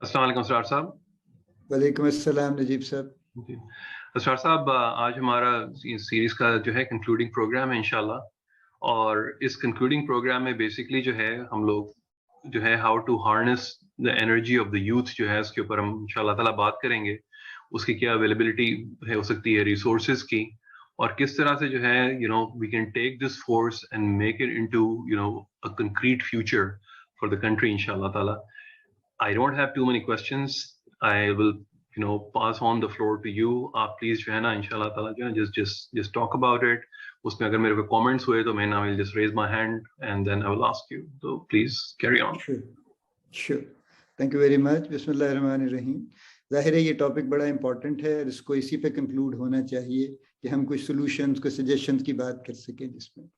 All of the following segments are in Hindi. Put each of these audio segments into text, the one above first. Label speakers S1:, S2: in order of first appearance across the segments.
S1: अस्सलाम वालेकुम असरार साहब।
S2: वालेकुम अस्सलाम नजीब साहब।
S1: जी। असरार साहब, आज हमारा इस सीरीज का जो है कंक्लूडिंग प्रोग्राम है इंशाल्लाह। और इस कंक्लूडिंग प्रोग्राम में बेसिकली जो है हम लोग जो है how to harness the energy of the youth जो है उसके ऊपर हम इंशाल्लाह ताला बात करेंगे। उसकी क्या अवेलेबिलिटी है हो सकती है रिसोर्सेज की, और किस तरह से जो है we can take this force and make it into a concrete future for the country इंशाल्लाह ताला। I don't have too many questions. I will, pass on the floor to you. आप please जो है ना इंशाल्लाह ताला जो है just talk about it. उसमें अगर मेरे को comments हुए तो मैं I will just raise my hand and then I will ask you. So please carry on.
S2: Sure. Thank you very much. बिस्मिल्लाहिर्रहमानिर्रहीम। जाहिर है ये टॉपिक बड़ा इंपॉर्टेंट है और इसको इसी पे कंक्लूड होना चाहिए कि हम कुछ सॉल्यूशंस को सजेशंस की बात कर सकें। जिसमें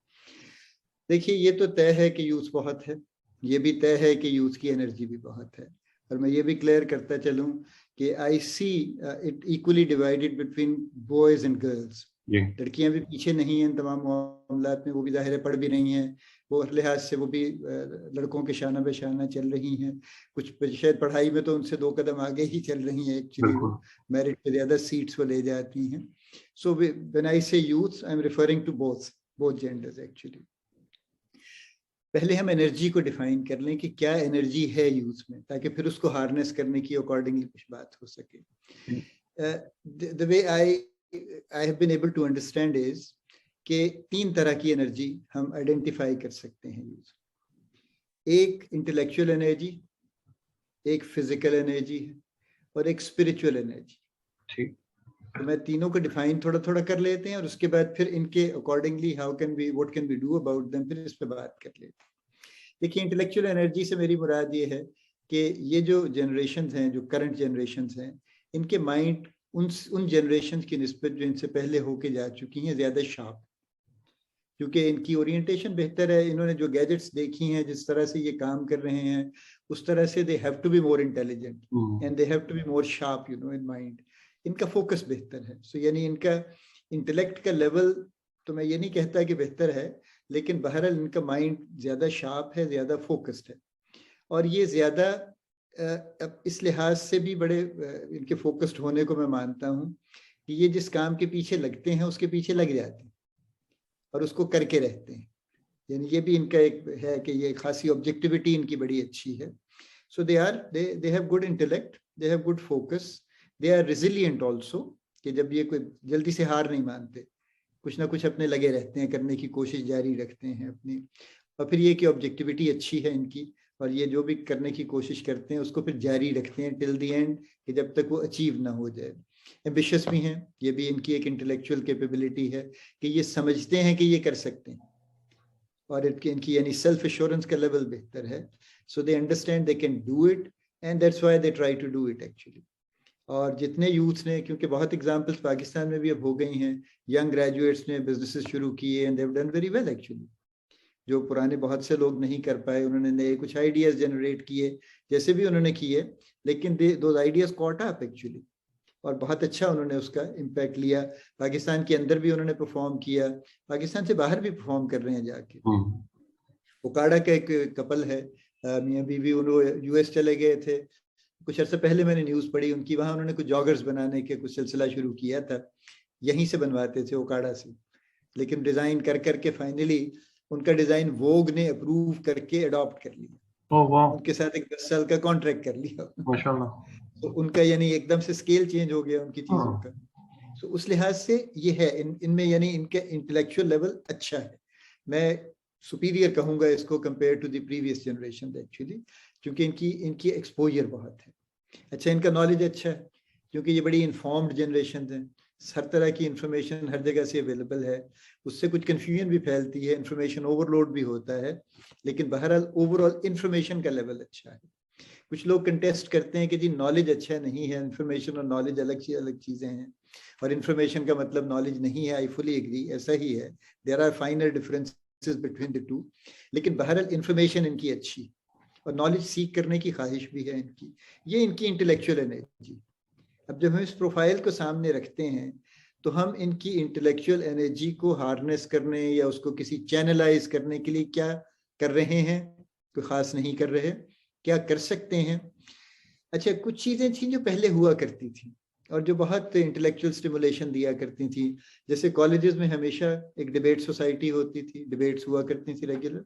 S2: देखिए, ये तो तय है कि यूथ बहुत है, ये भी तय है कि यूथ की एनर्जी भी बहुत है, और मैं ये भी क्लियर करता चलूं कि I see it equally divided between boys and girls. लड़कियां भी पीछे नहीं हैं तमाम मामलात में, वो भी ज़ाहिर है पढ़ भी रही हैं, वो हर लिहाज से वो भी लड़कों के शाना बेशाना चल रही हैं। कुछ शायद पढ़ाई में तो उनसे 2 कदम आगे ही चल रही हैं, एक्चुअली वो मेरिट पे ज़्यादा सीट्स वो ले जाती हैं। सो when I say youth, I am referring to both genders actually. पहले हम एनर्जी को डिफाइन कर लें कि क्या एनर्जी है यूथ में, ताकि फिर उसको हार्नेस करने की अकॉर्डिंगली कुछ बात हो सके। The way I have been able to understand is कि 3 तरह की एनर्जी हम आइडेंटिफाई कर सकते हैं यूथ। एक इंटेलेक्चुअल एनर्जी, एक फिजिकल एनर्जी है, और एक स्पिरिचुअल एनर्जी।
S1: ठीक,
S2: तो मैं तीनों को डिफाइन थोड़ा थोड़ा कर लेते हैं और उसके बाद फिर इनके accordingly what can we do about them, फिर इस पे बात कर लेते हैं। देखिए, इंटेलेक्चुअल एनर्जी से मेरी मुराद ये है कि ये जो जनरेशन्स हैं, जो करंट जनरेशन्स हैं, इनके माइंड उन जनरेशन्स की निस्बत जो इनसे पहले होके जा चुकी हैं ज़्यादा शार्प, क्योंकि इनकी ओरिएंटेशन बेहतर है। इन्होंने जो गैजेट्स देखी हैं, जिस तरह से ये काम कर रहे हैं, उस तरह से they have to be more intelligent and they have to be more sharp in mind. इनका फोकस बेहतर है। सो यानी इनका इंटेलेक्ट का लेवल, तो मैं ये नहीं कहता कि बेहतर है, लेकिन बहरहाल इनका माइंड ज़्यादा शार्प है, ज़्यादा फोकस्ड है, और ये ज़्यादा इस लिहाज से भी बड़े इनके फोकस्ड होने को मैं मानता हूँ कि ये जिस काम के पीछे लगते हैं उसके पीछे लग जाते हैं और उसको करके रहते हैं। यानी ये भी इनका एक है कि ये खासी ऑब्जेक्टिविटी इनकी बड़ी अच्छी है। So they have good intellect, they have good focus, they are resilient also, कि जब ये कोई जल्दी से हार नहीं मानते, कुछ ना कुछ अपने लगे रहते हैं, करने की कोशिश जारी रखते हैं अपनी। और फिर ये कि ऑब्जेक्टिविटी अच्छी है इनकी, और ये जो भी करने की कोशिश करते हैं उसको फिर जारी रखते हैं टिल द एंड, कि जब तक वो अचीव ना हो जाए। एम्बिशियस भी हैं, ये भी इनकी एक इंटेलेक्चुअल कैपेबिलिटी है कि ये समझते हैं कि ये कर सकते हैं, और इनकी यानी सेल्फ एश्योरेंस का लेवल बेहतर है। So they understand they can do it, and that's why they try to do it actually. और जितने यूथ ने, क्योंकि बहुत एग्जांपल्स पाकिस्तान में भी अब हो गई हैं, यंग ग्रेजुएट्स ने बिजनेसेस शुरू किए and they have done very well actually. जो पुराने बहुत से लोग नहीं कर पाए, उन्होंने नए कुछ आइडियाज जनरेट किए, जैसे भी उन्होंने किए, लेकिन those ideas caught up actually, और बहुत अच्छा उन्होंने उसका इम्पैक्ट लिया। पाकिस्तान के अंदर भी उन्होंने परफॉर्म किया, पाकिस्तान से बाहर भी परफॉर्म कर रहे हैं जाके। ओकाड़ा का एक कपल है, मियाँ बीवी, उन्होंने यूएस चले गए थे। कुछ अर्से पहले मैंने न्यूज़ पढ़ी उनकी, वहाँ उन्होंने कुछ जॉगर्स बनाने के कुछ सिलसिला शुरू किया था, यहीं से बनवाते थे ओकाड़ा से, लेकिन डिज़ाइन कर करके फाइनली उनका डिज़ाइन वोग ने अप्रूव करके अडॉप्ट कर लिया। उनके साथ एक 10 साल का कॉन्ट्रैक्ट कर लिया माशाल्लाह। तो उनका यानी एकदम से स्केल चेंज हो गया उनकी चीज़ों का। तो उस लिहाज से ये है, इनमें यानी इनका इंटेलेक्चुअल लेवल अच्छा है। मैं सुपीरियर कहूँगा इसको compare to the previous generation actually, क्योंकि इनकी एक्सपोजर बहुत है। अच्छा, इनका नॉलेज अच्छा है, क्योंकि ये बड़ी इन्फॉर्म्ड जनरेशन है, हर तरह की इंफॉर्मेशन हर जगह से अवेलेबल है, उससे कुछ कन्फ्यूजन भी फैलती है, इंफॉर्मेशन ओवरलोड भी होता है, लेकिन बहरहाल ओवरऑल इंफॉर्मेशन का लेवल अच्छा है। कुछ लोग कंटेस्ट करते हैं कि जी नॉलेज अच्छा नहीं है, इंफॉर्मेशन और नॉलेज अलग चीज़ें हैं, और इंफॉर्मेशन का मतलब नॉलेज नहीं है। आई फुली एग्री, ऐसा ही है, there are finer differences between the two, लेकिन बहरहाल इंफॉर्मेशन इनकी अच्छी और नॉलेज सीख करने की ख्वाहिश भी है इनकी। ये इनकी इंटेलेक्चुअल एनर्जी। अब जब हम इस प्रोफाइल को सामने रखते हैं तो हम इनकी इंटेलेक्चुअल एनर्जी को हार्नेस करने या उसको किसी चैनलाइज करने के लिए क्या कर रहे हैं, कोई ख़ास नहीं कर रहे, क्या कर सकते हैं। अच्छा, कुछ चीजें थी जो पहले हुआ करती थी और जो बहुत इंटेलेक्चुअल स्टिमुलेशन दिया करती थी। जैसे कॉलेजेस में हमेशा एक डिबेट सोसाइटी होती थी, डिबेट्स हुआ करती थी regular,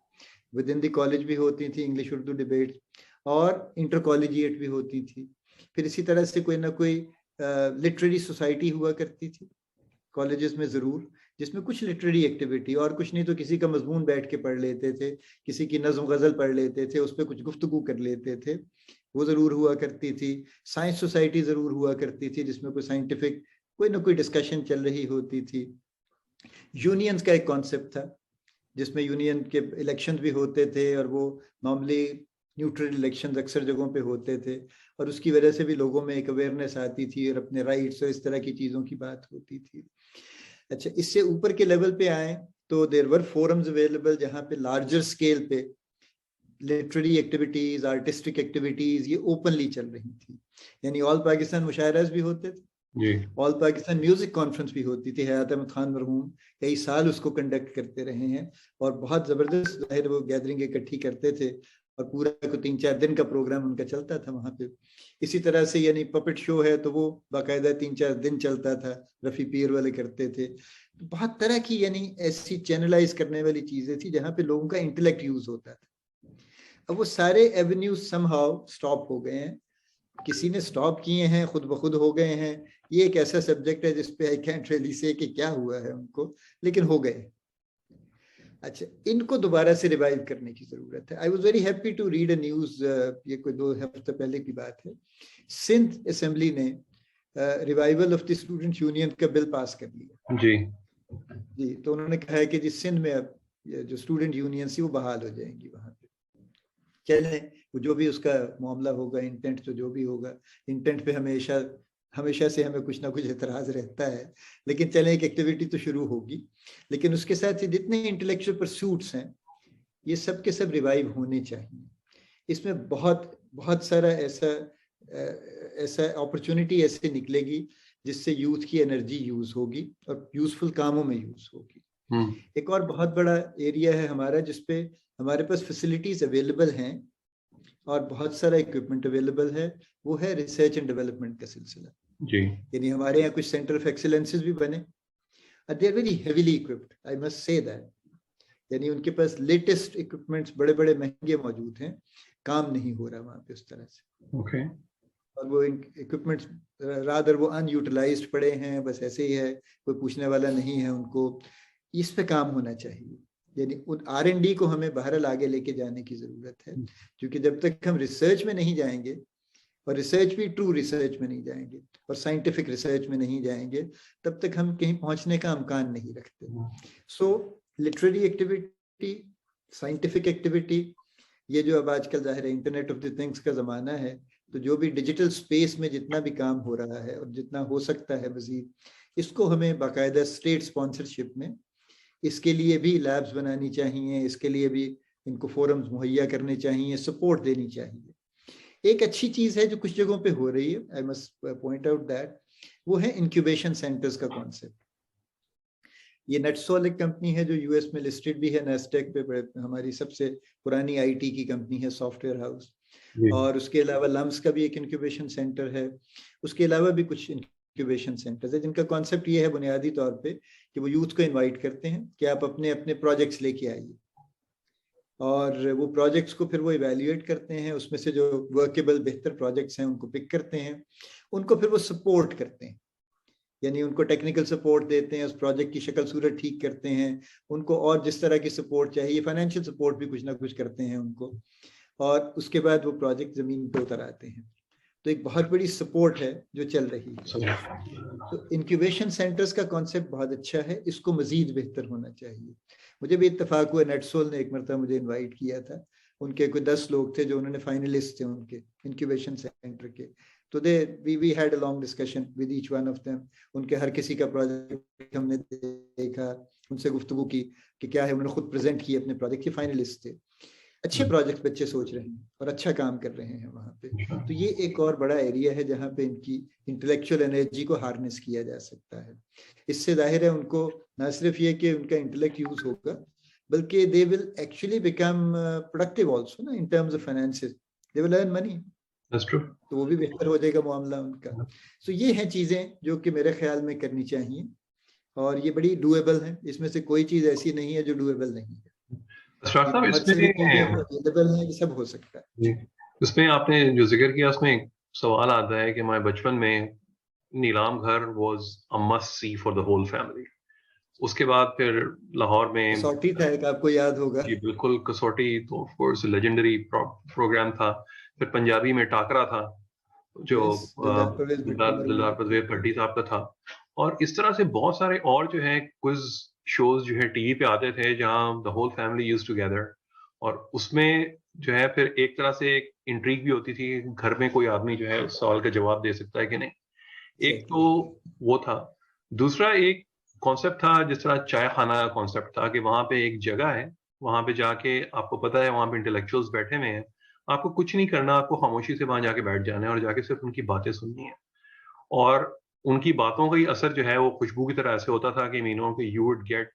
S2: with in the college भी होती थी इंग्लिश उर्दू डिबेट, और इंटर कॉलेजिएट भी होती थी। फिर इसी तरह से कोई ना कोई लिटरेरी सोसाइटी हुआ करती थी कॉलेजेस में ज़रूर, जिसमें कुछ लिटरेरी एक्टिविटी, और कुछ नहीं तो किसी का मजमून बैठ के पढ़ लेते थे, किसी की नज़्म गज़ल पढ़ लेते थे, उस पर कुछ गुफ्तगू कर लेते थे, वो ज़रूर हुआ करती थी। साइंस सोसाइटी ज़रूर हुआ करती थी, जिसमें कोई साइंटिफिक कोई ना कोई डिस्कशन चल रही होती थी। यूनियंस का एक कॉन्सेप्ट था, जिसमें यूनियन के इलेक्शन भी होते थे, और वो नॉर्मली न्यूट्रल इलेक्शन अक्सर जगहों पे होते थे, और उसकी वजह से भी लोगों में एक अवेयरनेस आती थी और अपने राइट्स और इस तरह की चीज़ों की बात होती थी। अच्छा, इससे ऊपर के लेवल पे आए तो देयर वर फोरम्स अवेलेबल, जहाँ पे लार्जर स्केल पे लिटरेरी एक्टिविटीज, आर्टिस्टिक एक्टिविटीज ये ओपनली चल रही थी। यानी ऑल पाकिस्तान मुशायराज भी होते थे, ऑल पाकिस्तान म्यूजिक कॉन्फ्रेंस भी होती थी। हयात अहमद खान मरहूम कई साल उसको कंडक्ट करते रहे हैं, और बहुत जबरदस्त जाहिर वो गैदरिंग इकट्ठी करते थे, और पूरा को 3-4 दिन का प्रोग्राम उनका चलता था वहाँ पे। इसी तरह से यानी पपेट शो है तो वो बाकायदा 3-4 दिन चलता था, रफ़ी पीर वाले करते थे। तो बहुत तरह की यानी ऐसी चैनलाइज करने वाली चीजें थी जहाँ पे लोगों का इंटेलेक्ट यूज होता था। अब वो सारे एवेन्यूज समहाउ स्टॉप हो गए हैं, किसी ने स्टॉप किए हैं, खुद ब खुद हो गए हैं। ये एक ऐसा सब्जेक्ट है जिसपे आई कैंट रियली से कि क्या हुआ है उनको, लेकिन हो गए। अच्छा, इनको दोबारा से रिवाइव करने की जरूरत है। I was very happy to read a news, ये कोई 2 हफ्ते पहले की बात है, सिंध असेंबली ने revival of the student union का बिल पास कर लिया जी। तो उन्होंने कहा है कि जिस सिंध में अब जो स्टूडेंट यूनियन थी वो बहाल हो जाएंगी वहां पे। चले, वो जो भी उसका मामला होगा, इंटेंट तो जो भी होगा, इंटेंट पे हमेशा से हमें कुछ ना कुछ एतराज रहता है, लेकिन चले एक एक्टिविटी तो शुरू होगी। लेकिन उसके साथ ही जितने इंटेलेक्चुअल परस्यूट्स हैं ये सब के सब रिवाइव होने चाहिए। इसमें बहुत बहुत सारा ऐसा अपॉर्चुनिटी ऐसे निकलेगी जिससे यूथ की एनर्जी यूज होगी और यूजफुल कामों में यूज होगी। एक और बहुत बड़ा एरिया है हमारा जिसपे हमारे पास फैसिलिटीज अवेलेबल हैं और बहुत सारा इक्विपमेंट अवेलेबल है, वो है रिसर्च एंड डेवलपमेंट का सिलसिला जी। यानी हमारे यहाँ कुछ सेंटर ऑफ एक्सीलेंसेस भी बने, they are very heavily equipped, I must say that. यानी उनके पास लेटेस्ट इक्विपमेंट्स बड़े बड़े महंगे मौजूद हैं, काम नहीं हो रहा वहाँ पे उस तरह से। ओके। और वो इक्विपमेंट्स रादर वो अनयूटिलाइज्ड पड़े हैं, बस ऐसे ही है, कोई पूछने वाला नहीं है उनको। इस पे काम होना चाहिए, यानी उन R&D को हमें बहरहाल आगे लेके जाने की जरूरत है, क्योंकि जब तक हम रिसर्च में नहीं जाएंगे, और रिसर्च भी ट्रू रिसर्च में नहीं जाएंगे और साइंटिफिक रिसर्च में नहीं जाएंगे, तब तक हम कहीं पहुंचने का इम्कान नहीं रखते। सो लिटरेरी एक्टिविटी, साइंटिफिक एक्टिविटी, ये जो अब आजकल जाहिर है इंटरनेट ऑफ द थिंग्स का जमाना है, तो जो भी डिजिटल स्पेस में जितना भी काम हो रहा है और जितना हो सकता है मजीद, इसको हमें बाकायदा स्टेट स्पॉन्सरशिप में इसके लिए भी लैब्स बनानी चाहिए, इसके लिए भी इनको फोरम्स मुहैया करने चाहिए, सपोर्ट देनी चाहिए। एक अच्छी चीज है जो कुछ जगहों पे हो रही है, I must point out that, वो है इंक्यूबेशन सेंटर्स का कॉन्सेप्ट। ये नेटसोल एक कंपनी है जो यूएस में लिस्टेड भी है नैस्डैक पे, हमारी सबसे पुरानी आईटी की कंपनी है, सॉफ्टवेयर हाउस। और उसके अलावा लम्स का भी एक इंक्यूबेशन सेंटर है। उसके अलावा भी कुछ इंक्यूबेशन सेंटर्स है जिनका कॉन्सेप्ट ये है बुनियादी तौर पे कि वो यूथ को इनवाइट करते हैं कि आप अपने अपने प्रोजेक्ट्स लेके आइए, और वो प्रोजेक्ट्स को फिर वो इवेल्युएट करते हैं, उसमें से जो वर्केबल बेहतर प्रोजेक्ट्स हैं उनको पिक करते हैं, उनको फिर वो सपोर्ट करते हैं, यानी उनको टेक्निकल सपोर्ट देते हैं, उस प्रोजेक्ट की शक्ल सूरत ठीक करते हैं, उनको और जिस तरह की सपोर्ट चाहिए, फाइनेंशियल सपोर्ट भी कुछ ना कुछ करते हैं उनको, और उसके बाद वो प्रोजेक्ट जमीन पे उतर आते हैं। तो एक बहुत बड़ी सपोर्ट है जो चल रही है। तो इंक्यूबेशन सेंटर्स का कॉन्सेप्ट बहुत अच्छा है, इसको मजीद बेहतर होना चाहिए। मुझे भी इत्तेफाक हुआ, नेटसोल ने एक मरतबा मुझे इनवाइट किया था, उनके कोई 10 लोग थे जो उन्होंने फाइनलिस्ट थे उनके इंक्यूबेशन सेंटर के, तो we had a long discussion with each one of them. उनके हर किसी का प्रोजेक्ट हमने देखा, उनसे गुफ्तगू की कि क्या है, उन्होंने खुद प्रेजेंट किए अपने प्रोजेक्ट के, फाइनलिस्ट थे। अच्छे प्रोजेक्ट बच्चे सोच रहे हैं और अच्छा काम कर रहे हैं वहाँ पे। तो ये एक और बड़ा एरिया है जहाँ पे इनकी इंटेलेक्चुअल एनर्जी को हार्नेस किया जा सकता है। इससे जाहिर है उनको ना सिर्फ ये कि उनका इंटेलेक्ट यूज होगा, बल्कि they will actually become productive also ना, in terms of finances, they will earn money.
S1: That's true.
S2: तो वो भी बेहतर हो जाएगा मामला उनका। सो ये हैं चीजें जो कि मेरे ख्याल में करनी चाहिए, और ये बड़ी डूएबल है, इसमें से कोई चीज ऐसी नहीं है जो डूएबल नहीं है।
S1: असरार साहब,
S2: बहुत सारी चीजें अवेलेबल हैं, ये सब हो सकता है।
S1: जी, इसमें आपने जो जिक्र किया उसमें एक सवाल आता है कि हमारे बचपन में Neelam Ghar was a must see for the whole family. उसके बाद फिर लाहौर में
S2: कसौटी था एक, आपको याद होगा।
S1: जी बिल्कुल, कसौटी तो ऑफ कोर्स लेजेंडरी प्रोग्राम था। फिर पंजाबी में टाकरा था जो दिलदार परवेज भट्टी साहब का था। और इस तरह से बहुत सारे और जो है क्विज शोज जो है टीवी पे आते थे जहां the whole family used to gather. और उसमें जो है फिर एक तरह से एक इंट्रीग भी होती थी, घर में कोई आदमी जो है उस सवाल का जवाब दे सकता है कि नहीं। एक तो वो था। दूसरा एक कॉन्सेप्ट था जिस तरह चाय खाना का कॉन्सेप्ट था कि वहां पे एक जगह है, वहां पे जाके आपको पता है वहां पे इंटेलेक्चुअल्स बैठे हुए हैं, आपको कुछ नहीं करना, आपको खामोशी से वहां जाके बैठ जाना है और जाके सिर्फ उनकी बातें सुननी है। और उनकी बातों का ही असर जो है वो खुशबू की तरह ऐसे होता था कि मीनो कि you would get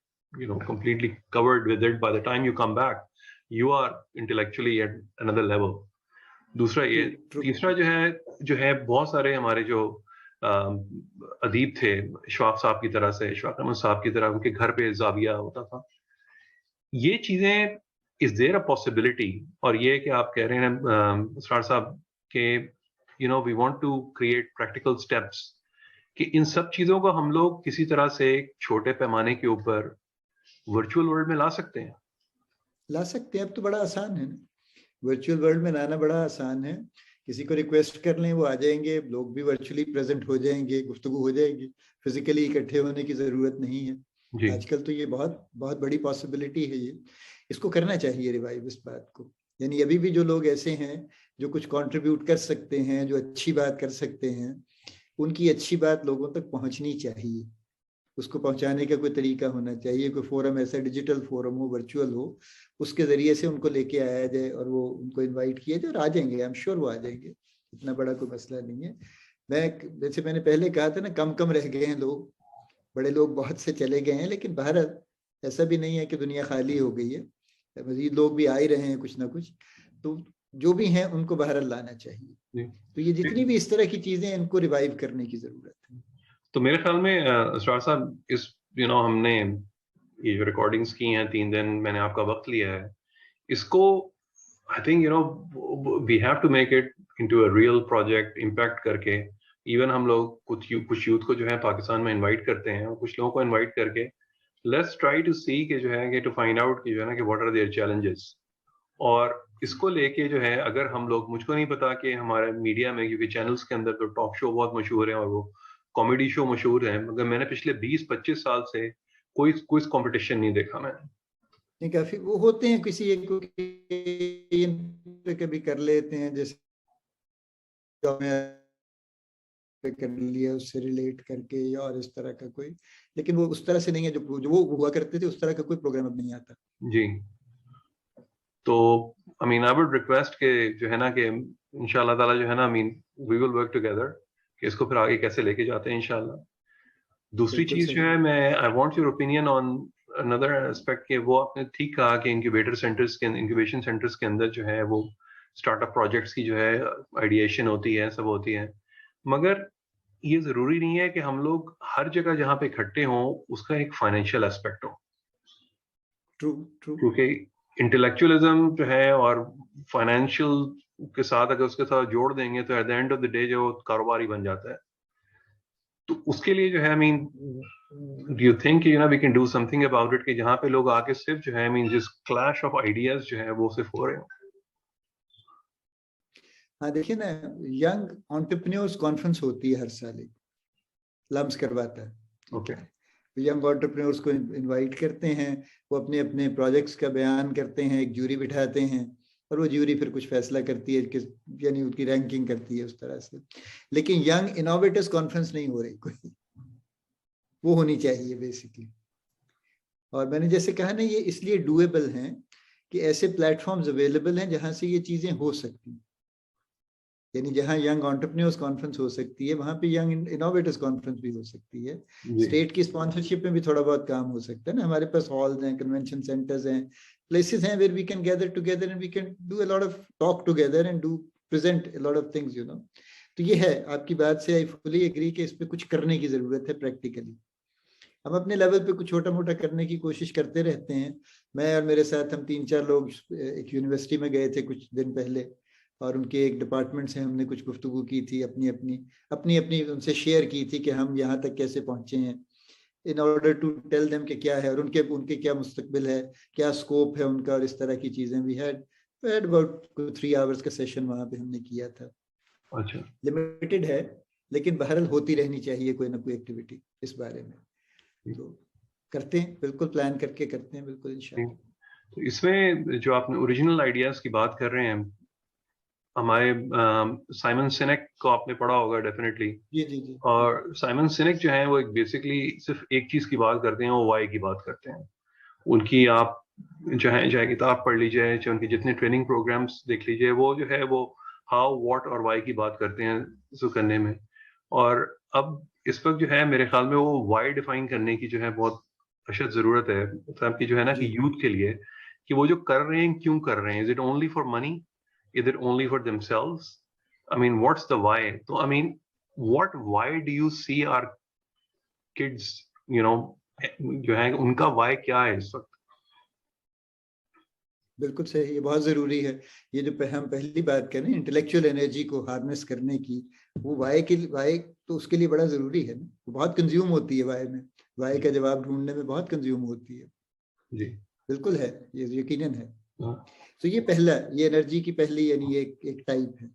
S1: completely covered with it by the time you come back you are intellectually at another level। दूसरा ये। तीसरा जो है बहुत सारे हमारे जो अदीब थे, इशफाक साहब की तरह से, इशफाक अहमद साहब की तरह, उनके घर पे जाविया होता था। ये चीजें इज देयर अ पॉसिबिलिटी। और ये कि आप कह रहे हैं असरार साहब के we want to create practical steps कि इन सब चीजों को हम लोग किसी तरह से छोटे पैमाने के ऊपर वर्चुअल वर्ल्ड में ला सकते हैं।
S2: अब तो बड़ा आसान है ना, वर्चुअल वर्ल्ड में लाना बड़ा आसान है। किसी को रिक्वेस्ट कर लें, वो आ जाएंगे, लोग भी वर्चुअली प्रेजेंट हो जाएंगे, गुफ्तगू हो जाएगी, फिजिकली इकट्ठे होने की जरूरत नहीं है। आजकल तो ये बहुत बहुत बड़ी पॉसिबिलिटी है। ये इसको करना चाहिए रिवाइव इस बात को। यानी अभी भी जो लोग ऐसे हैं जो कुछ कंट्रीब्यूट कर सकते हैं, जो अच्छी बात कर सकते हैं, उनकी अच्छी बात लोगों तक पहुंचनी चाहिए। उसको पहुंचाने का कोई तरीका होना चाहिए, कोई फोरम ऐसा डिजिटल फोरम हो, वर्चुअल हो, उसके जरिए से उनको लेके आया जाए और वो उनको इनवाइट किया जाए और आ जाएंगे। आई एम श्योर वो आ जाएंगे, इतना बड़ा कोई मसला नहीं है। जैसे मैंने पहले कहा था ना, कम कम रह गए हैं लोग, बड़े लोग बहुत से चले गए हैं, लेकिन भारत ऐसा भी नहीं है कि दुनिया खाली हो गई है, मजीद लोग भी आ ही रहे हैं कुछ ना कुछ। तो जो भी हैं उनको बाहर लाना चाहिए। तो ये जितनी भी इस तरह की चीजें, इनको रिवाइव करने की जरूरत है।
S1: तो मेरे ख्याल में असरार साहब, इस हमने ये जो रिकॉर्डिंग्स की हैं 3 दिन, मैंने आपका वक्त लिया है, इसको I think we have to make it into a real project, impact करके। इवन हम लोग कुछ यूथ को जो है पाकिस्तान में इनवाइट करते हैं, और कुछ लोगों को इनवाइट करके लेट्स ट्राई टू सी कि जो है कि टू फाइंड आउट कि जो है ना कि व्हाट आर देयर चैलेंजेस। और इसको लेके जो है अगर हम लोग, मुझको नहीं पता कि हमारे मीडिया में, क्योंकि चैनल्स के अंदर तो टॉक शो बहुत मशहूर है और वो कॉमेडी शो मशहूर है, मगर मैंने पिछले 20-25 साल से कोई क्विज कंपटीशन नहीं देखा मैंने।
S2: नहीं, काफी वो होते हैं, किसी एक को कभी कर लेते हैं, जैसे कर लिया उससे रिलेट करके, या और इस तरह का कोई, लेकिन वो उस तरह से नहीं है जो वो हुआ करते थे, उस तरह का कोई प्रोग्राम अब नहीं आता
S1: जी। तो I mean I would request के जो है ना कि इंशाल्लाह ताला जो है ना, I mean we will work together कि इसको फिर आगे कैसे लेके जाते हैं इंशाल्लाह। दूसरी चीज जो है, मैं I want your opinion on another aspect के, वो आपने ठीक कहा कि इंक्यूबेशन सेंटर्स के अंदर जो है वो स्टार्टअप प्रोजेक्ट्स की जो है आइडिएशन होती है, सब होती है, मगर ये जरूरी नहीं है कि हम लोग हर जगह जहाँ पे इकट्ठे हों उसका एक फाइनेंशियल एस्पेक्ट हो।
S2: ट्रू
S1: क्योंकि इंटेलेक्चुअलिज्म जो है और फाइनेंशियल के साथ अगर उसके साथ जोड़ देंगे तो at the end of the day जो कारोबारी बन जाता है। तो उसके लिए जो है, I mean do you think we can do something about it कि जहाँ पे लोग आके सिर्फ जो है, आई मीन जिस क्लैश ऑफ आइडियाज जो है वो सिर्फ हो रहे हो।
S2: हाँ, देखिए ना, यंग एंटरप्रेन्योर्स कॉन्फ्रेंस होती है हर साल, एक लम्स करवाता है।
S1: ओके।
S2: यंग एंटरप्रेन्योर्स को इनवाइट करते हैं, वो अपने अपने प्रोजेक्ट्स का बयान करते हैं, एक ज्यूरी बिठाते हैं, और वो ज्यूरी फिर कुछ फैसला करती है, यानी उसकी रैंकिंग करती है उस तरह से। लेकिन यंग इनोवेटर्स कॉन्फ्रेंस नहीं हो रही कोई, वो होनी चाहिए बेसिकली। और मैंने जैसे कहा ना, ये इसलिए डूएबल हैं कि ऐसे प्लेटफॉर्म्स अवेलेबल हैं जहां से ये चीजें हो सकती हैं। यानी जहां यंग एंटरप्रेन्योर्स कॉन्फ्रेंस हो सकती है, वहां पे यंग इनोवेटर्स कॉन्फ्रेंस भी हो सकती है। स्टेट की स्पॉन्सरशिप में भी थोड़ा बहुत काम हो सकता है ना। हमारे पास हॉल्स हैं, कन्वेंशन सेंटर्स हैं, प्लेसेस हैं where we can gather together and we can do a lot of talk together and do present a lot of things, you know. तो ये है, आपकी बात से आई फुली एग्री कि इस पे कुछ करने की जरूरत है प्रैक्टिकली। हम अपने लेवल पे कुछ छोटा मोटा करने की कोशिश करते रहते हैं। मैं और मेरे साथ हम 3-4 लोग एक यूनिवर्सिटी में गए थे कुछ दिन पहले, और उनके एक डिपार्टमेंट से हमने कुछ गुफ्तगू की थी, अपनी अपनी उनसे शेयर की थी कि हम यहाँ तक कैसे पहुंचे हैं, in order to tell them कि क्या है और उनके क्या मुस्तकबिल है, क्या स्कोप है उनका, और इस तरह की चीजें। वी हैड अबाउट 3 आवर्स का सेशन वहाँ पे हमने किया था।
S1: अच्छा,
S2: लिमिटेड है, लेकिन बहरहाल होती रहनी चाहिए कोई ना कोई एक्टिविटी इस बारे में। तो करते हैं, बिल्कुल प्लान करके करते हैं, बिल्कुल इंशाल्लाह।
S1: तो इसमें जो आपने ओरिजिनल आइडियाज की बात कर रहे हैं, हमारे साइमन सिनेक को आपने पढ़ा होगा डेफिनेटली।
S2: जी जी जी।
S1: और साइमन सिनेक जो है वो एक बेसिकली सिर्फ एक चीज की बात करते हैं, वो वाई की बात करते हैं। उनकी आप चाहे किताब पढ़ लीजिए, चाहे उनके जितने ट्रेनिंग प्रोग्राम्स देख लीजिए, वो जो है वो हाउ, व्हाट और वाई की बात करते हैं इसको करने में। और अब इस वक्त जो है मेरे ख्याल में वो वाई डिफाइन करने की जो है बहुत अशद जरूरत है, मतलब की जो है ना कि यूथ के लिए, कि वो जो कर रहे हैं क्यों कर रहे हैं। Is it only for money? Is it only for themselves? I mean what's the why? तो I mean what why do you see our kids, you know, जो है उनका वाई क्या है इस वक्त?
S2: बिल्कुल सही, ये बहुत जरूरी है। ये जो हम पहली बात करें इंटेलेक्चुअल एनर्जी को हार्नेस करने की, वो वाई तो उसके लिए बड़ा जरूरी है ना। वो बहुत कंज्यूम होती है वाई में, वाई का जवाब ढूंढने में बहुत कंज्यूम होती है।
S1: जी
S2: बिल्कुल है, ये यकीनन है।
S1: हाँ।
S2: तो ये पहला, ये एनर्जी की पहली यानी एक टाइप है।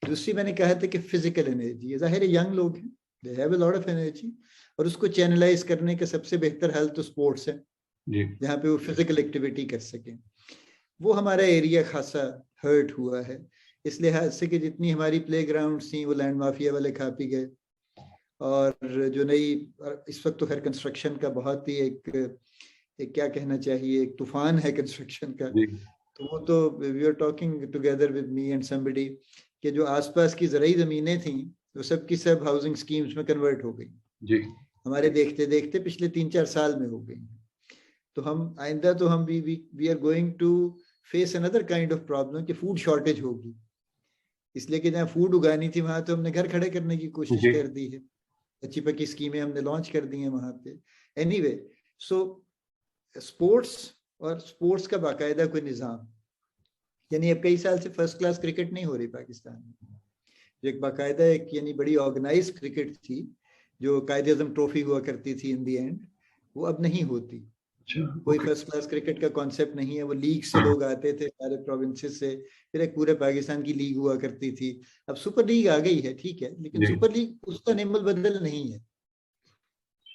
S2: दूसरी मैंने कहा था कि फिजिकल एनर्जी, जाहिर है यंग लोग हैं, they have a lot of energy, और उसको चैनलाइज करने का सबसे बेहतर हल तो स्पोर्ट्स है, जहाँ पे वो फिजिकल एक्टिविटी कर सकें। वो हमारा एरिया खासा हर्ट हुआ है इस लिहाज से कि जितनी हमारी प्ले ग्राउंड थी वो लैंड माफिया वाले खा पी गए, और जो नई, इस वक्त तो खैर कंस्ट्रक्शन का बहुत ही एक क्या कहना चाहिए, एक तूफान है कंस्ट्रक्शन का। तो वो तो we are talking together with me and somebody कि जो आसपास की ज़राई ज़मीनें थी वो सब की सब हाउसिंग स्कीम्स में कन्वर्ट हो गई जी, हमारे देखते देखते पिछले 3-4 साल में हो गई। तो हम आइंदा तो हम we are going to face another kind of problem कि फूड शॉर्टेज होगी, इसलिए कि जहाँ फूड उगानी थी वहां तो हमने घर खड़े करने की कोशिश कर दी है, अच्छी पक्की स्कीमें हमने लॉन्च कर दी हैं वहां पे। एनीवे, सो स्पोर्ट्स, और स्पोर्ट्स का बाकायदा कोई निज़ाम, यानी अब कई साल से फर्स्ट क्लास क्रिकेट नहीं हो रही पाकिस्तान में। जो एक बाकायदा एक यानी बड़ी ऑर्गेनाइज क्रिकेट थी, जो कायदे आज़म ट्रॉफी हुआ करती थी इन दी एंड, वो अब नहीं होती। कोई फर्स्ट क्लास क्रिकेट का कॉन्सेप्ट नहीं है। वो लीग से लोग आते थे सारे प्रोविंसेस से, फिर एक पूरे पाकिस्तान की लीग हुआ करती थी। अब सुपर लीग आ गई है, ठीक है, लेकिन सुपर लीग उसका निम्बल बदल नहीं है।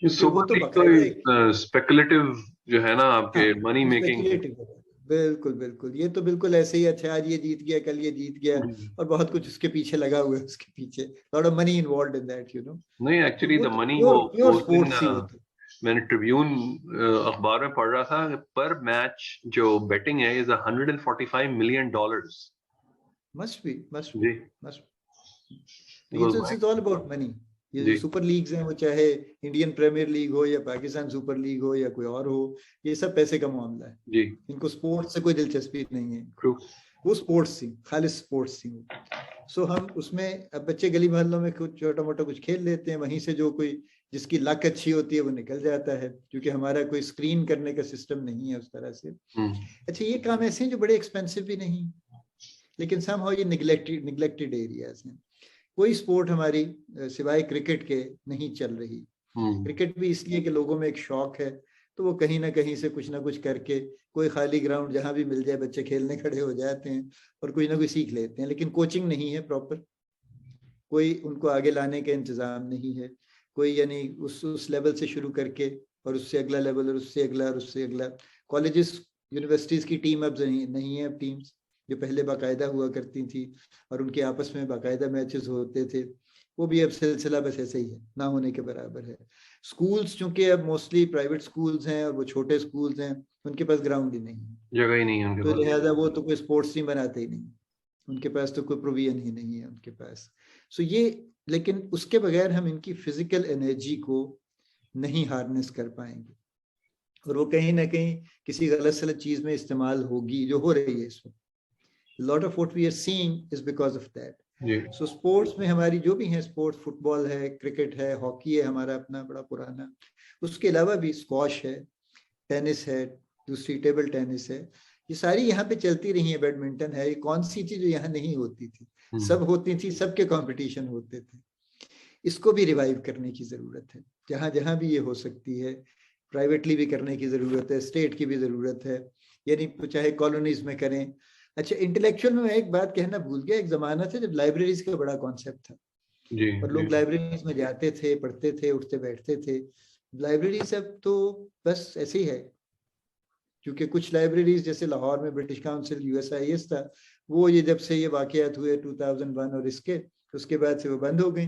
S1: सुपर लीग तो स्पेकुलेटिव जो है ना, आपके मनी मेकिंग।
S2: बिल्कुल बिल्कुल, ये तो बिल्कुल ऐसे ही, अच्छा आज ये जीत गया, कल ये जीत गया, और बहुत कुछ उसके पीछे लगा हुआ है, उसके पीछे lot of money involved in that, you know.
S1: नहीं, actually the money,
S2: pure sports ही होता है।
S1: मैंने ट्रिब्यून अखबार में पढ़ रहा था, पर मैच जो बेटिंग है is $145 million।
S2: Must be it's all about money. ये जो सुपर लीग्स हैं, वो चाहे इंडियन प्रीमियर लीग हो या पाकिस्तान सुपर लीग हो या कोई और हो, ये सब पैसे का मामला है जी। इनको स्पोर्ट्स से कोई दिलचस्पी नहीं है। वो स्पोर्ट्स थी, खालिस स्पोर्ट्स थी। सो हम उसमें, अब बच्चे गली मोहल्लों में कुछ छोटा मोटा कुछ खेल लेते हैं, वहीं से जो कोई जिसकी लक अच्छी होती है वो निकल जाता है, क्योंकि हमारा कोई स्क्रीन करने का सिस्टम नहीं है उस तरह से। अच्छा, ये काम ऐसे हैं जो बड़े एक्सपेंसिव भी नहीं, लेकिन समहाउ ये निगलेक्टेड एरियाज हैं। कोई स्पोर्ट हमारी सिवाय क्रिकेट के नहीं चल रही। क्रिकेट भी इसलिए कि लोगों में एक शौक है, तो वो कहीं ना कहीं से कुछ ना कुछ करके, कोई खाली ग्राउंड जहां भी मिल जाए बच्चे खेलने खड़े हो जाते हैं और कुछ ना कुछ सीख लेते हैं। लेकिन कोचिंग नहीं है प्रॉपर, कोई उनको आगे लाने का इंतजाम नहीं है, कोई यानी उस लेवल से शुरू करके और उससे अगला लेवल और उससे अगला और उससे अगला। कॉलेजेस यूनिवर्सिटीज की टीम अब नहीं है, अब टीम्स जो पहले बाकायदा हुआ करती थी और उनके आपस में बाकायदा मैचेस होते थे, वो भी अब सिलसिला बस ऐसे ही है, ना होने के बराबर है। स्कूल्स चूंकि अब मोस्टली प्राइवेट स्कूल्स हैं और वो छोटे स्कूल्स हैं, उनके पास ग्राउंड ही नहीं है,
S1: जगह ही नहीं है उनके
S2: तो
S1: पास,
S2: लिहाजा वो तो कोई स्पोर्ट्स टीम बनाते ही नहीं, उनके पास तो कोई प्रोविजन ही नहीं है उनके पास। सो ये, लेकिन उसके बगैर हम इनकी फिजिकल एनर्जी को नहीं हार्नेस कर पाएंगे, और वो कहीं ना कहीं किसी गलत सलत चीज में इस्तेमाल होगी, जो हो रही है इस वक्त। Lot of what we are seeing is because of that.
S1: जी
S2: सो स्पोर्ट्स में हमारी जो भी है, स्पोर्ट्स फुटबॉल है, क्रिकेट है, हॉकी है हमारा अपना बड़ा पुराना, उसके अलावा भी स्क्वॉश है, टेनिस है, दूसरी टेबल टेनिस है, ये सारी यहाँ पे चलती रही है, बैडमिंटन है, ये कौन सी चीज जो यहाँ नहीं होती थी, सब होती थी, सबके कंपटीशन होते थे। इसको भी रिवाइव करने की जरूरत है, जहाँ जहाँ भी ये हो सकती है, प्राइवेटली भी करने की जरूरत है, स्टेट की भी जरूरत है, यानी चाहे कॉलोनीज में करें। अच्छा, इंटेलेक्चुअल में मैं एक बात कहना भूल गया, एक जमाना था जब लाइब्रेरीज का बड़ा कॉन्सेप्ट था
S1: जी
S2: और लोग लाइब्रेरीज में जाते थे, पढ़ते थे, उठते बैठते थे। लाइब्रेरी सब तो बस ऐसे ही है, क्योंकि कुछ लाइब्रेरीज जैसे लाहौर में ब्रिटिश काउंसिल USIS था, वो ये जब से ये वाकयात हुए 2001 और इसके उसके बाद से वो बंद हो गई,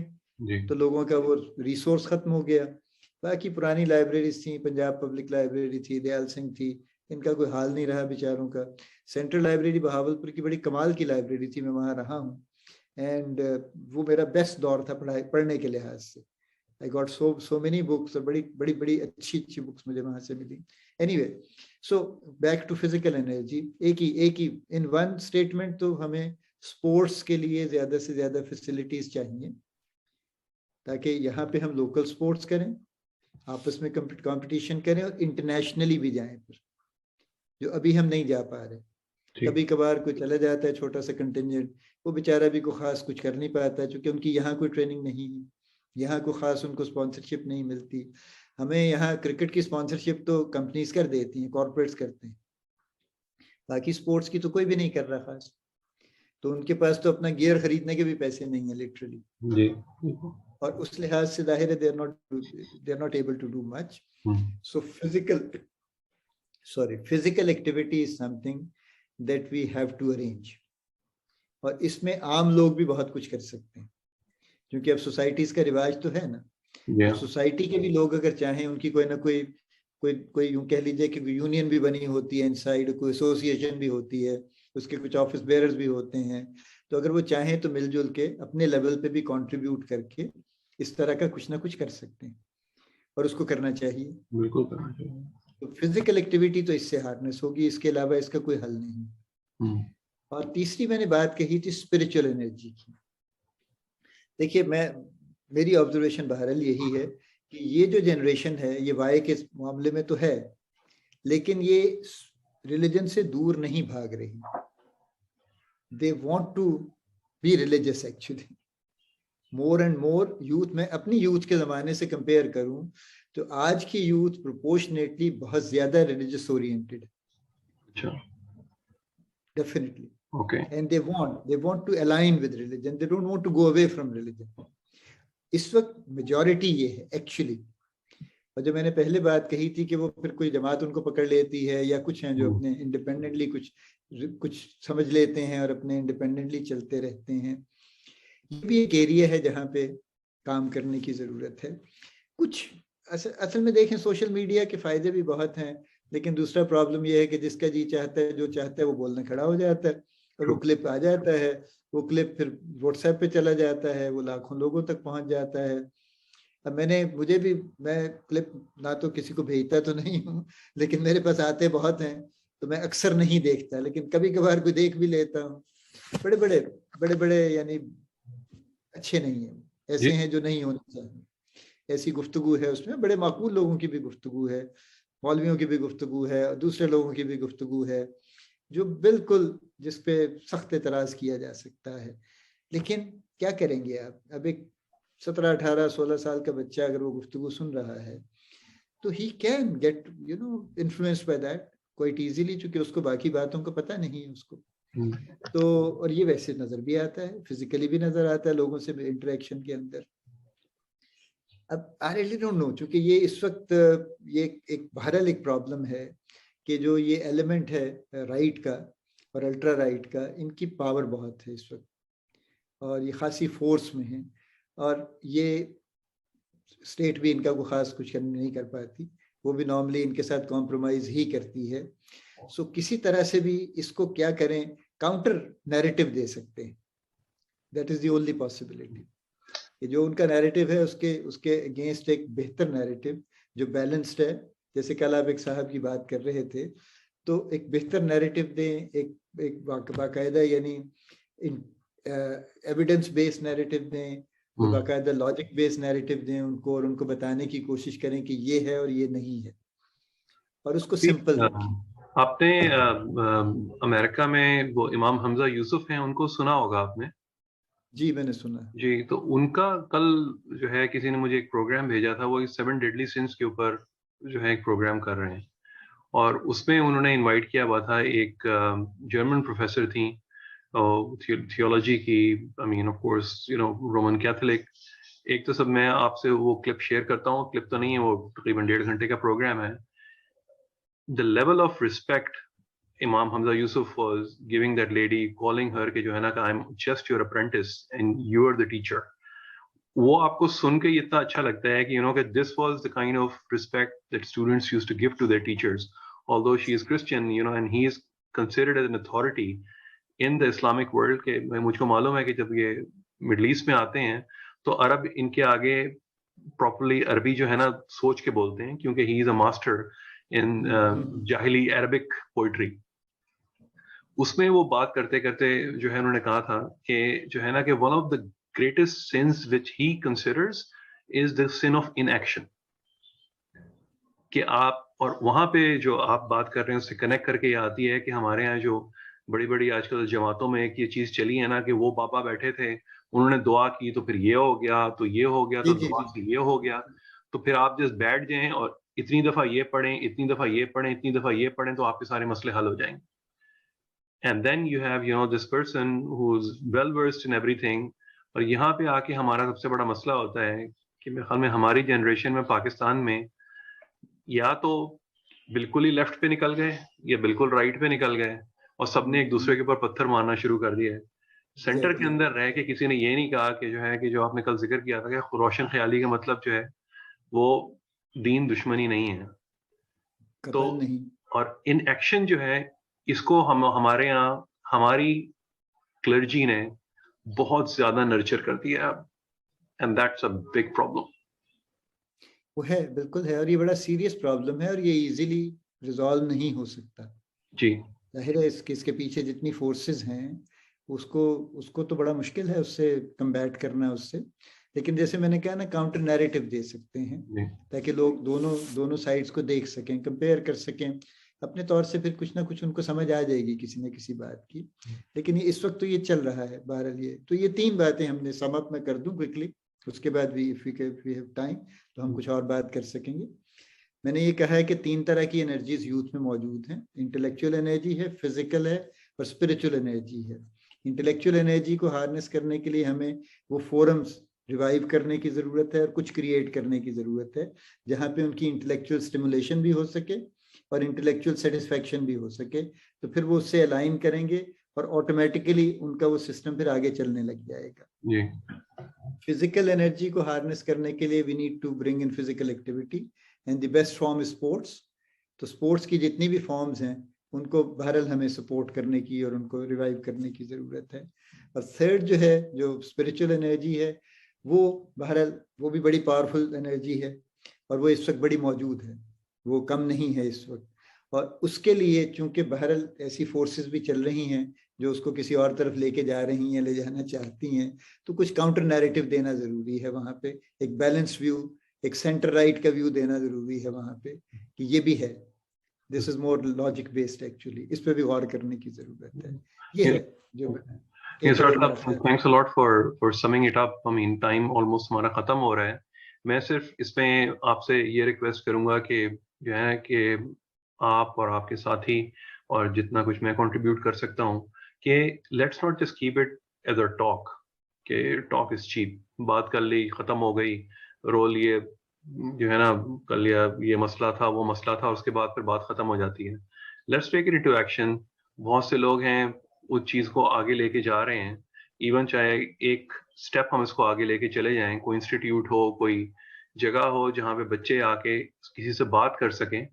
S2: तो लोगों का वो रिसोर्स खत्म हो गया। बाकी पुरानी लाइब्रेरीज थी, पंजाब पब्लिक लाइब्रेरी थी, दयाल सिंह थी, इनका कोई हाल नहीं रहा बेचारों का। सेंट्रल लाइब्रेरी बहावलपुर की बड़ी कमाल की लाइब्रेरी थी, मैं वहाँ रहा हूँ, एंड वो मेरा बेस्ट दौर था पढ़ने के लिहाज से। I got so many books, और बड़ी बड़ी बड़ी अच्छी अच्छी बुक्स मुझे वहाँ से मिली। Anyway, so back to physical energy, एक ही इन वन स्टेटमेंट, तो हमें स्पोर्ट्स के लिए ज्यादा से ज्यादा फैसिलिटीज चाहिए, ताकि यहाँ पे हम लोकल स्पोर्ट्स करें, आपस में कंपटीशन करें और इंटरनेशनली भी जाएं, फिर जो अभी हम नहीं जा पा रहे। कभी कभार कोई चला जाता है छोटा सा कंटिजेंट, वो बेचारा भी को खास कुछ कर नहीं पाता, क्योंकि उनकी यहाँ कोई ट्रेनिंग नहीं है, यहाँ को खास उनको स्पॉन्सरशिप नहीं मिलती। हमें यहाँ क्रिकेट की स्पॉन्सरशिप तो कंपनीज कर देती हैं, कॉर्पोरेट्स करते हैं, बाकी स्पोर्ट्स की तो कोई भी नहीं कर रहा खास, तो उनके पास तो अपना गियर खरीदने के भी पैसे नहीं है लिटरली जी। और उस लिहाज से जाहिर है they are not able to do much. So physical activity is something that we have to arrange, और इसमें आम लोग भी बहुत कुछ कर सकते हैं, क्योंकि अब सोसाइटीज का रिवाज तो है ना, तो सोसाइटी के भी लोग अगर चाहें, उनकी कोई ना कोई यूं कह लीजिए कि यूनियन भी बनी होती है इनसाइड, कोई एसोसिएशन भी होती है, उसके कुछ ऑफिस बेयरर्स भी होते हैं, तो अगर वो चाहें तो मिलजुल के अपने लेवल पे भी कंट्रीब्यूट करके इस तरह का कुछ ना कुछ कर सकते हैं, और उसको करना चाहिए, बिल्कुल करना चाहिए। तो फिजिकल एक्टिविटी तो इससे हार्डनेस होगी, इसके अलावा इसका कोई हल नहीं। और तीसरी मैंने बात कही थी स्पिरिचुअल एनर्जी की। देखिए, मेरी ऑब्जर्वेशन बहरहाल यही है कि ये जो जनरेशन है, ये वाई के मामले में तो है, लेकिन ये रिलीजन से दूर नहीं भाग रही। They want to be religious actually, more and more youth. मैं अपनी यूथ के जमाने से कंपेयर करूं तो आज की यूथ प्रोपोर्शनेटली बहुत ज्यादा रिलीजियस ओरिएंटेड है, definitely. Okay. And they want to align with religion. They don't want to go away from religion. इस वक्त मेजॉरिटी ये है एक्चुअली। और जो मैंने पहले बात कही थी कि वो फिर कोई जमात उनको पकड़ लेती है, या कुछ हैं जो अपने इंडिपेंडेंटली कुछ समझ लेते हैं और अपने इंडिपेंडेंटली चलते रहते हैं, ये भी एक एरिया है जहाँ पे काम करने की जरूरत है। कुछ असल में देखें, सोशल मीडिया के फायदे भी बहुत हैं, लेकिन दूसरा प्रॉब्लम ये है कि जिसका जी चाहता है, जो चाहता है वो बोलने खड़ा हो जाता है, और वो क्लिप आ जाता है, वो क्लिप फिर व्हाट्सएप पे चला जाता है, वो लाखों लोगों तक पहुंच जाता है। अब मैं क्लिप ना तो किसी को भेजता तो नहीं हूँ, लेकिन मेरे पास आते बहुत हैं, तो मैं अक्सर नहीं देखता, लेकिन कभी कभार कोई देख भी लेता हूँ। बड़े बड़े यानी अच्छे नहीं है, ऐसे हैं जो नहीं होने चाहिए। ऐसी गुफ्तगू है उसमें, बड़े माकूल लोगों की भी गुफ्तगू है, मौलवियों की भी गुफ्तगू है, दूसरे लोगों की भी गुफ्तगू है, जो बिल्कुल जिस पे सख्त एतराज किया जा सकता है। लेकिन क्या करेंगे आप, अब एक 17, 18, 16 साल का बच्चा अगर वो गुफ्तगू सुन रहा है तो he can get influenced by that quite easily, चूंकि उसको बाकी बातों का पता नहीं है उसको। तो और ये वैसे नजर भी आता है, फिजिकली भी नजर आता है लोगों से इंटरेक्शन के अंदर। अब आई रियली डोंट नो, चूंकि ये इस वक्त ये एक बहरहाल एक प्रॉब्लम है कि जो ये एलिमेंट है राइट का और अल्ट्रा राइट का, इनकी पावर बहुत है इस वक्त, और ये खासी फोर्स में है, और ये स्टेट भी इनका को खास कुछ नहीं कर पाती, वो भी नॉर्मली इनके साथ कॉम्प्रोमाइज ही करती है। सो किसी तरह से भी इसको क्या करें, काउंटर नैरेटिव दे सकते हैं, that is the only possibility. कि जो उनका नैरेटिव है उसके अगेंस्ट एक बेहतर नैरेटिव जो बैलेंस्ड है, जैसे कल आप एक साहब की बात कर रहे थे, तो एक बेहतर नैरेटिव दें, एक एक बाकायदा यानी एविडेंस बेस्ड नैरेटिव दें, बाकायदा लॉजिक बेस्ड नैरेटिव दें उनको, और उनको बताने की कोशिश करें कि ये है और ये नहीं है, और उसको सिंपल रखें।
S1: आपने अमेरिका में वो इमाम हमजा यूसुफ हैं, उनको सुना होगा आपने?
S2: जी मैंने सुना।
S1: जी, तो उनका कल जो है किसी ने मुझे एक प्रोग्राम भेजा था, वो 7 डेडली सिंस के ऊपर जो है एक प्रोग्राम कर रहे हैं, और उसमें उन्होंने इनवाइट किया हुआ था एक जर्मन प्रोफेसर थी थियोलॉजी की, I mean of course you know Roman Catholic. एक तो सब मैं आपसे वो क्लिप शेयर करता हूँ, क्लिप तो नहीं है, वो तकरीबन 1.5 घंटे का प्रोग्राम है। The level of respect Imam Hamza Yusuf was giving that lady, calling her कि जो है ना, I'm just your apprentice and you are the teacher. वो आपको सुन के इतना अच्छा लगता है कि कि this was the kind of respect that students used to give to their teachers. Although she is Christian, and he is considered as an authority in the Islamic world. के मुझको मालूम है कि जब ये मिडल ईस्ट में आते हैं तो अरब इनके आगे प्रॉपरली अरबी जो है ना सोच के बोलते हैं, क्योंकि he is a master in जाहिली अरबिक पोइट्री। उसमें वो बात करते करते जो है उन्होंने कहा था कि जो है ना कि one of the greatest sins which he considers is the sin of inaction. कि आप, और वहां पे जो आप बात कर रहे हैं उससे कनेक्ट करके ये आती है कि हमारे यहाँ जो बड़ी बड़ी आजकल जमातों में एक ये चीज चली है ना कि वो बाबा बैठे थे, उन्होंने दुआ की तो फिर ये हो गया, तो ये हो गया, तो दुआ से ये हो गया, तो फिर आप जस्ट बैठ जाएं और इतनी दफा ये पढ़ें, इतनी दफा ये पढ़ें, इतनी दफा ये पढ़ें, तो आपके सारे मसले हल हो जाएंगे। And then you have this person who's well versed in everything। और यहाँ पे आके हमारा सबसे बड़ा मसला होता है कि मेरे ख्याल में हमारी जनरेशन में पाकिस्तान में या तो बिल्कुल ही लेफ्ट पे निकल गए या बिल्कुल राइट पे निकल गए, और सबने एक दूसरे के ऊपर पत्थर मारना शुरू कर दिया है। सेंटर के अंदर रह के किसी ने ये नहीं कहा कि जो है कि जो आपने कल जिक्र किया था कि रोशन ख्याली का मतलब जो है वो दीन दुश्मनी नहीं है, तो नहीं। और इन एक्शन जो है इसको हमारे यहाँ हमारी क्लर्जी ने बहुत ज्यादा नर्चर कर दिया है, and that's a big problem.
S2: वो है, बिल्कुल है, और ये बड़ा सीरियस प्रॉब्लम है और ये इजीली रिजॉल्व नहीं हो सकता।
S1: जी,
S2: जाहिर है इसके पीछे जितनी फोर्सेस हैं उसको तो बड़ा मुश्किल है उससे कम्बैट करना उससे, लेकिन जैसे मैंने कहा ना, काउंटर नैरेटिव दे सकते हैं ताकि लोग दोनों साइड्स को देख सकें, कंपेयर कर सकें अपने तौर से, फिर कुछ ना कुछ उनको समझ आ जाएगी किसी न किसी बात की। लेकिन इस वक्त तो ये चल रहा है बहरहाल। ये तो ये 3 बातें हमने सम अप में कर दूं क्विकली, उसके बाद भी इफ वी हैव टाइम तो हम कुछ और बात कर सकेंगे। मैंने ये कहा है कि 3 तरह की एनर्जीज यूथ में मौजूद हैं। इंटेलेक्चुअल एनर्जी है, फिजिकल है और स्पिरिचुअल एनर्जी है। इंटेलेक्चुअल एनर्जी को हार्नेस करने के लिए हमें वो फोरम्स रिवाइव करने की ज़रूरत है और कुछ क्रिएट करने की ज़रूरत है जहाँ पे उनकी इंटेलेक्चुअल स्टिमुलेशन भी हो सके और इंटेलेक्चुअल सेटिस्फैक्शन भी हो सके, तो फिर वो उससे अलाइन करेंगे और ऑटोमेटिकली उनका वो सिस्टम फिर आगे चलने लग जाएगा। फिजिकल एनर्जी को हार्नेस करने के लिए we need to bring in physical activity and the best form is sports. तो स्पोर्ट्स की जितनी भी फॉर्म्स हैं उनको बहरहाल हमें सपोर्ट करने की और उनको रिवाइव करने की ज़रूरत है। और थर्ड जो है, जो स्पिरिचुअल एनर्जी है, वो बहरहाल वो भी बड़ी पावरफुल एनर्जी है और वो इस वक्त बड़ी मौजूद है, वो कम नहीं है इस वक्त। और उसके लिए चूंकि बहरहाल ऐसी फोर्सेस भी चल रही हैं जो उसको किसी और तरफ लेके जा रही हैं, ले जाना चाहती हैं, तो कुछ काउंटर नैरेटिव देना ज़रूरी है वहाँ पे। एक बैलेंस व्यू, एक सेंटर राइट का व्यू देना ज़रूरी है वहाँ पे कि ये भी है, this is more logic based actually. इस पे भी गौर करने की ज़रूरत है। ये है जो
S1: thanks a lot for summing it up. I mean time almost हमारा खत्म हो रहा है। मैं सिर्फ इसमें आपसे ये रिक्वेस्ट करूंगा कि जो है कि आप और आपके साथी और जितना कुछ मैं कंट्रीब्यूट कर सकता हूँ कि let's not just keep it as a talk, कि टॉक इज चीप, बात कर ली खत्म हो गई, रोल ये जो है ना कल ये मसला था वो मसला था, उसके बाद फिर बात खत्म हो जाती है। Let's take it into action. बहुत से लोग हैं उस चीज को आगे लेके जा रहे हैं, इवन चाहे एक स्टेप हम इसको आगे लेके चले जाएं, कोई इंस्टीट्यूट हो, कोई जगह हो जहाँ पे बच्चे आके किसी से बात कर सकें।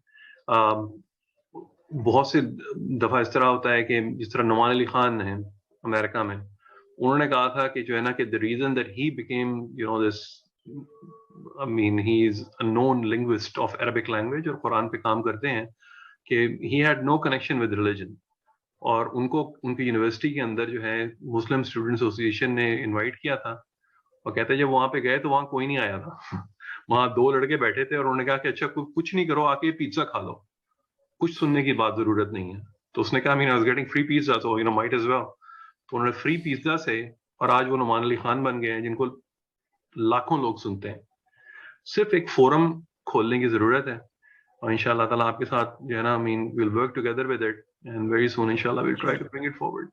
S1: बहुत से दफा इस तरह होता है कि जिस तरह नुमान अली खान है अमेरिका में, उन्होंने कहा था कि जो है ना कि the reason that he became this, I mean he is a known linguist of Arabic language और कुरान पे काम करते हैं, कि he had no connection with religion. और उनको उनकी यूनिवर्सिटी के अंदर जो है मुस्लिम स्टूडेंट एसोसिएशन ने इनवाइट किया था, और कहते हैं जब वहां पे गए तो वहां कोई नहीं आया था वहां 2 लड़के बैठे थे और उन्होंने कहा कि अच्छा कुछ नहीं करो, आके पिज्जा खा लो, कुछ सुनने की बात जरूरत नहीं है। तो उसने कहा I was getting free pizza so might as well. तो उन्होंने फ्री पिज्जा से, और आज वो नुमान अली खान बन गए हैं जिनको लाखों लोग सुनते हैं। सिर्फ एक फोरम खोलने की जरूरत है, और इंशाल्लाह ताला आपके साथ जो है ना, I mean will work together with it and very soon इंशाल्लाह will try to bring it forward.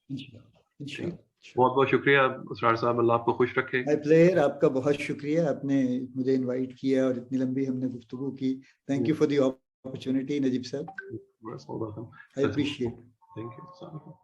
S1: बहुत बहुत शुक्रिया असरार साहब, अल्लाह आपको खुश रखे।
S2: माय प्लेयर, आपका बहुत शुक्रिया, आपने मुझे इनवाइट किया और इतनी लंबी हमने गुफ्तगू की। Thank you for the opportunity Najeeb sahab, I appreciate.
S1: Thank you.